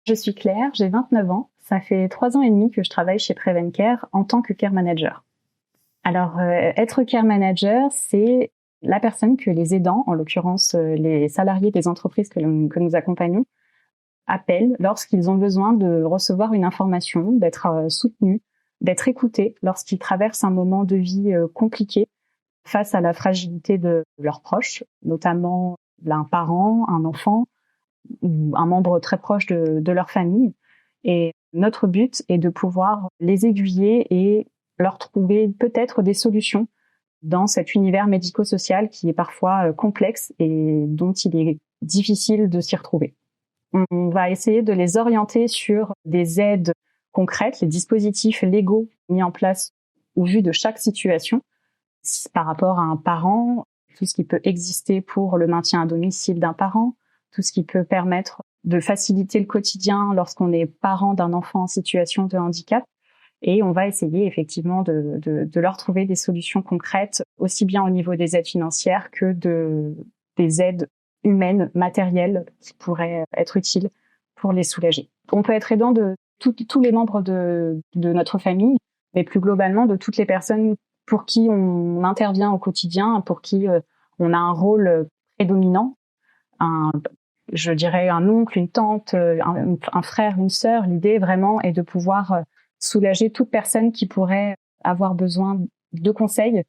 Je suis Claire, j'ai 29 ans. Ça fait 3 ans et demi que je travaille chez Prevencare en tant que care manager. Alors, être care manager, c'est la personne que les aidants, en l'occurrence les salariés des entreprises que nous accompagnons, appellent lorsqu'ils ont besoin de recevoir une information, d'être soutenus, d'être écoutés lorsqu'ils traversent un moment de vie compliqué face à la fragilité de leurs proches, notamment un parent, un enfant ou un membre très proche de leur famille. Et notre but est de pouvoir les aiguiller et leur trouver peut-être des solutions dans cet univers médico-social qui est parfois complexe et dont il est difficile de s'y retrouver. On va essayer de les orienter sur des aides concrètes, les dispositifs légaux mis en place au vu de chaque situation. Par rapport à un parent, tout ce qui peut exister pour le maintien à domicile d'un parent, tout ce qui peut permettre de faciliter le quotidien lorsqu'on est parent d'un enfant en situation de handicap. Et on va essayer effectivement de leur trouver des solutions concrètes, aussi bien au niveau des aides financières que des aides humaines, matérielles, qui pourraient être utiles pour les soulager. On peut être aidant de tous les membres de notre famille, mais plus globalement de toutes les personnes pour qui on intervient au quotidien, pour qui on a un rôle prédominant, je dirais un oncle, une tante, un frère, une sœur. L'idée vraiment est de pouvoir soulager toute personne qui pourrait avoir besoin de conseils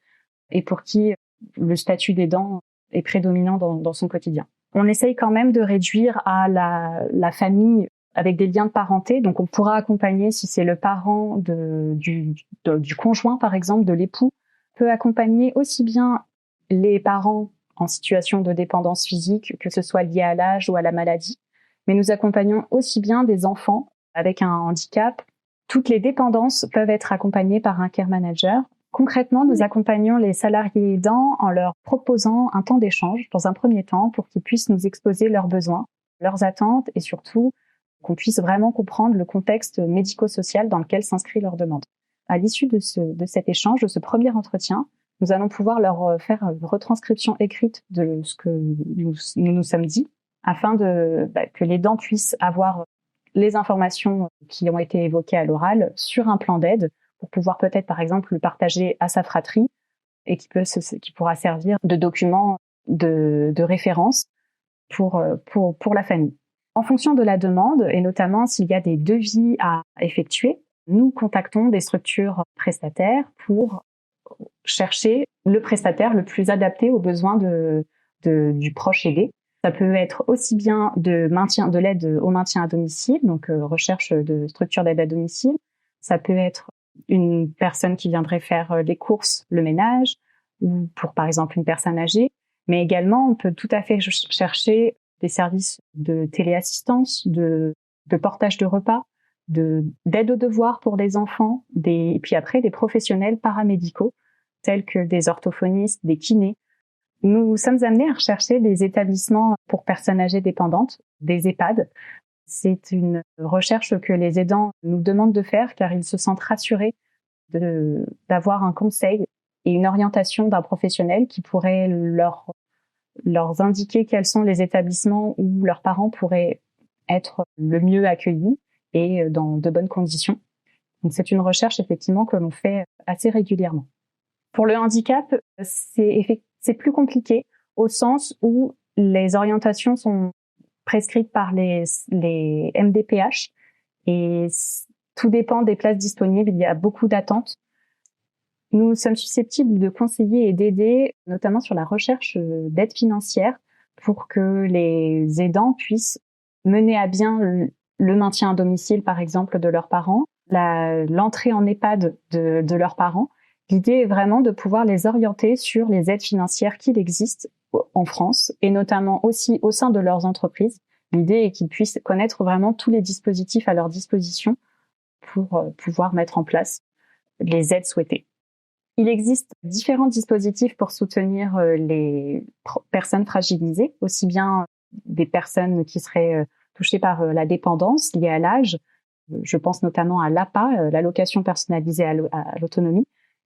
et pour qui le statut d'aidant est prédominant dans son quotidien. On essaye quand même de réduire à la famille avec des liens de parenté. Donc on pourra accompagner, si c'est le parent du conjoint par exemple, de l'époux, peut accompagner aussi bien les parents en situation de dépendance physique, que ce soit lié à l'âge ou à la maladie. Mais nous accompagnons aussi bien des enfants avec un handicap. Toutes les dépendances peuvent être accompagnées par un care manager. Concrètement, nous accompagnons les salariés aidants en leur proposant un temps d'échange dans un premier temps pour qu'ils puissent nous exposer leurs besoins, leurs attentes et surtout qu'on puisse vraiment comprendre le contexte médico-social dans lequel s'inscrit leur demande. À l'issue de cet échange, de ce premier entretien, nous allons pouvoir leur faire une retranscription écrite de ce que nous sommes dit, afin que l'aidant puisse avoir les informations qui ont été évoquées à l'oral sur un plan d'aide, pour pouvoir peut-être, par exemple, le partager à sa fratrie et qui pourra servir de document de référence pour la famille. En fonction de la demande, et notamment s'il y a des devis à effectuer, nous contactons des structures prestataires pour chercher le prestataire le plus adapté aux besoins du proche aidé. Ça peut être aussi bien de l'aide au maintien à domicile, donc recherche de structures d'aide à domicile. Ça peut être une personne qui viendrait faire les courses, le ménage, ou pour par exemple une personne âgée. Mais également, on peut tout à fait chercher des services de téléassistance, de portage de repas, d'aide aux devoirs pour les enfants, et puis après des professionnels paramédicaux tels que des orthophonistes, des kinés. Nous sommes amenés à rechercher des établissements pour personnes âgées dépendantes, des EHPAD. C'est une recherche que les aidants nous demandent de faire car ils se sentent rassurés d'avoir un conseil et une orientation d'un professionnel qui pourrait leur indiquer quels sont les établissements où leurs parents pourraient être le mieux accueillis et dans de bonnes conditions. Donc c'est une recherche effectivement que l'on fait assez régulièrement. Pour le handicap, c'est plus compliqué au sens où les orientations sont prescrites par les MDPH et tout dépend des places disponibles. Il y a beaucoup d'attentes. Nous sommes susceptibles de conseiller et d'aider, notamment sur la recherche d'aide financière, pour que les aidants puissent mener à bien le maintien à domicile, par exemple, de leurs parents, l'entrée en EHPAD de leurs parents. L'idée est vraiment de pouvoir les orienter sur les aides financières qu'il existe en France et notamment aussi au sein de leurs entreprises. L'idée est qu'ils puissent connaître vraiment tous les dispositifs à leur disposition pour pouvoir mettre en place les aides souhaitées. Il existe différents dispositifs pour soutenir les personnes fragilisées, aussi bien des personnes qui seraient touchées par la dépendance liée à l'âge. Je pense notamment à l'APA, l'allocation personnalisée à l'autonomie,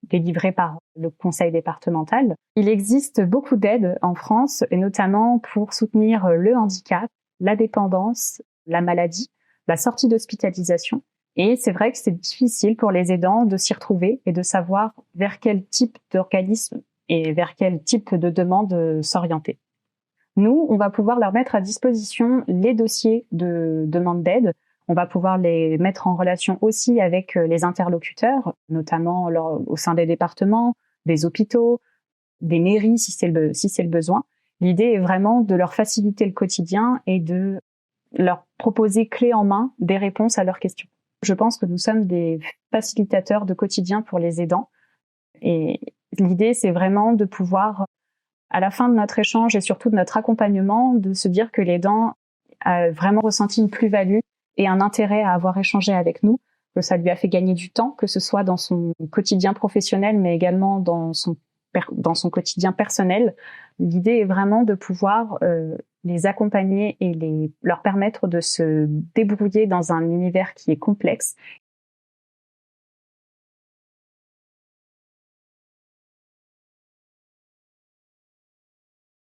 délivrée par le conseil départemental. Il existe beaucoup d'aides en France, et notamment pour soutenir le handicap, la dépendance, la maladie. la sortie d'hospitalisation. Et c'est vrai que c'est difficile pour les aidants de s'y retrouver et de savoir vers quel type d'organisme et vers quel type de demande s'orienter. Nous, on va pouvoir leur mettre à disposition les dossiers de demande d'aide. On va pouvoir les mettre en relation aussi avec les interlocuteurs, notamment au sein des départements, des hôpitaux, des mairies si c'est le besoin. L'idée est vraiment de leur faciliter le quotidien et de leur proposer clé en main des réponses à leurs questions. Je pense que nous sommes des facilitateurs de quotidien pour les aidants. Et l'idée, c'est vraiment de pouvoir, à la fin de notre échange et surtout de notre accompagnement, de se dire que l'aidant a vraiment ressenti une plus-value et un intérêt à avoir échangé avec nous, que ça lui a fait gagner du temps, que ce soit dans son quotidien professionnel, mais également dans son quotidien personnel. L'idée est vraiment de pouvoir les accompagner et leur permettre de se débrouiller dans un univers qui est complexe